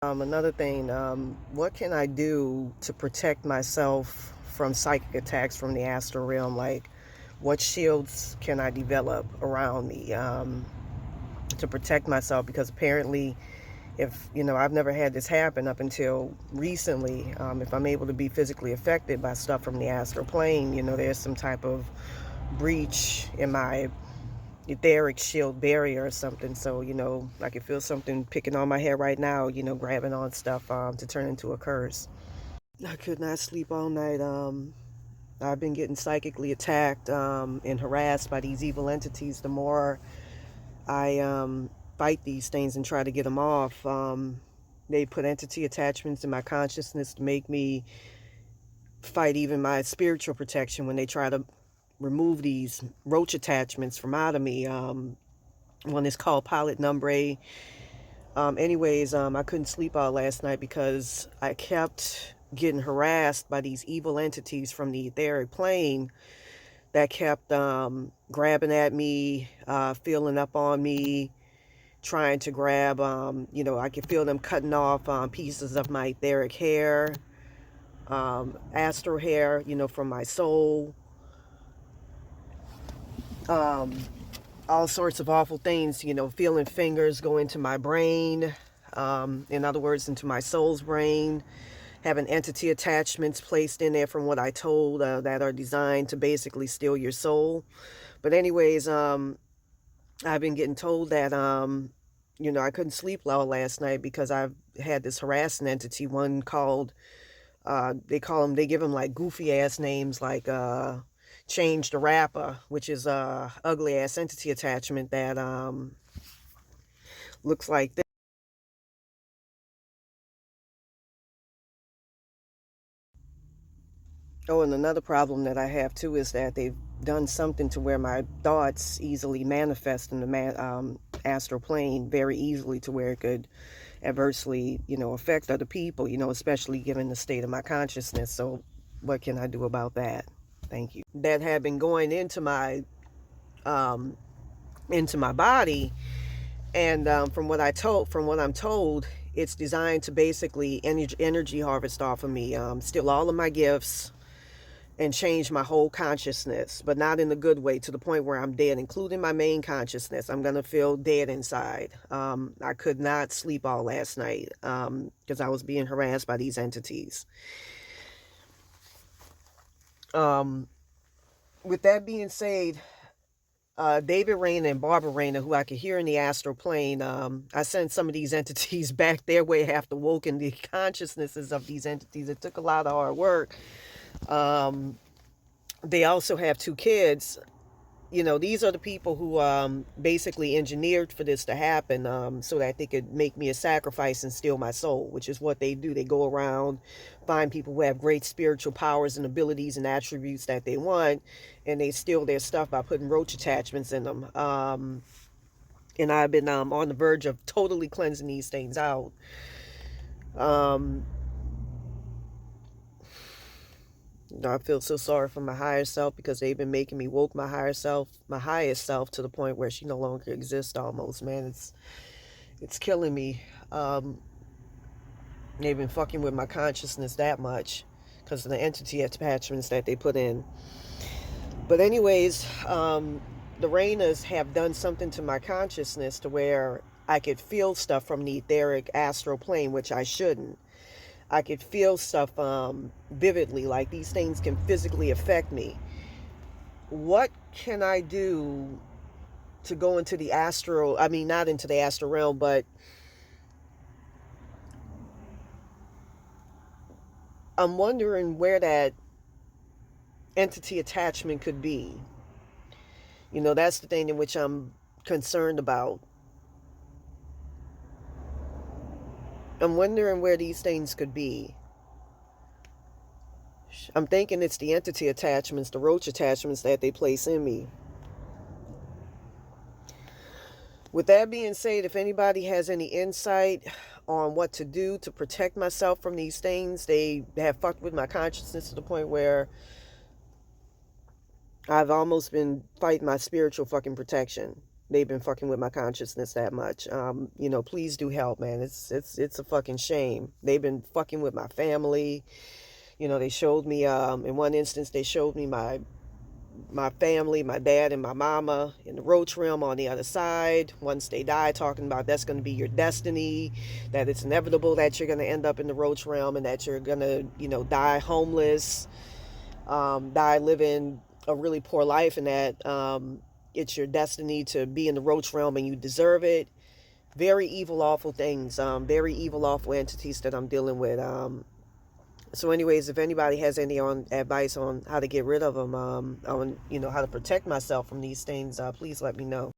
Another thing, what can I do to protect myself from psychic attacks from the astral realm? Like, what shields can I develop around me to protect myself? Because apparently, if I've never had this happen up until recently. If I'm able to be physically affected by stuff from the astral plane, there's some type of breach in my etheric shield barrier or something. So, I can feel something picking on my head right now, grabbing on stuff to turn into a curse. I could not sleep all night. I've been getting psychically attacked and harassed by these evil entities. The more I fight these things and try to get them off, they put entity attachments in my consciousness to make me fight even my spiritual protection when they try to remove these roach attachments from out of me. One is called Pilot Numbre. I couldn't sleep all last night because I kept getting harassed by these evil entities from the etheric plane that kept grabbing at me, feeling up on me, trying to grab, I could feel them cutting off pieces of my etheric hair, astral hair, from my soul. Um, all sorts of awful things, feeling fingers go into my brain, in other words, into my soul's brain, having entity attachments placed in there from what I told that are designed to basically steal your soul. But anyways, I've been getting told that, I couldn't sleep well last night because I've had this harassing entity, one called, they give them like goofy ass names like, Change the Rapper, which is a ugly ass entity attachment that looks like this. Oh, and another problem that I have too is that they've done something to where my thoughts easily manifest in the astral plane very easily, to where it could adversely, affect other people, especially given the state of my consciousness. So what can I do about that? Thank you. That had been going um, into my body. And from what I'm told, it's designed to basically energy harvest off of me, steal all of my gifts, and change my whole consciousness, but not in a good way, to the point where I'm dead, including my main consciousness. I'm gonna feel dead inside. I could not sleep all last night because I was being harassed by these entities. Um, with that being said, David Reina and Barbara Reina, who I could hear in the astral plane, I sent some of these entities back their way after woken the consciousnesses of these entities. It took a lot of hard work. Um, they also have two kids. These are the people who basically engineered for this to happen, so that they could make me a sacrifice and steal my soul, which is what they do. They go around, find people who have great spiritual powers and abilities and attributes that they want, and they steal their stuff by putting roach attachments in them. And I've been on the verge of totally cleansing these things out. Um, I feel so sorry for my higher self, because they've been making me woke my highest self, to the point where she no longer exists almost, man. It's killing me. They've been fucking with my consciousness that much because of the entity attachments that they put in. But anyways, the Rainas have done something to my consciousness to where I could feel stuff from the etheric astral plane, which I shouldn't. I could feel stuff vividly, like these things can physically affect me. What can I do to go into the astral, I mean, not into the astral realm, but I'm wondering where that entity attachment could be. That's the thing in which I'm concerned about. I'm wondering where these things could be. I'm thinking it's the entity attachments, the roach attachments that they place in me. With that being said, if anybody has any insight on what to do to protect myself from these things, they have fucked with my consciousness to the point where I've almost been fighting my spiritual fucking protection. they've been fucking with my consciousness that much. Please do help, man. It's a fucking shame. They've been fucking with my family. They showed me, in one instance, they showed me my family, my dad and my mama in the roach realm on the other side. Once they die, talking about that's going to be your destiny, that it's inevitable that you're going to end up in the roach realm and that you're going to, die homeless, die living a really poor life, and that it's your destiny to be in the roach realm and you deserve it. Very evil, awful things. Very evil, awful entities that I'm dealing with. So anyways, if anybody has any advice on how to get rid of them, on how to protect myself from these things, please let me know.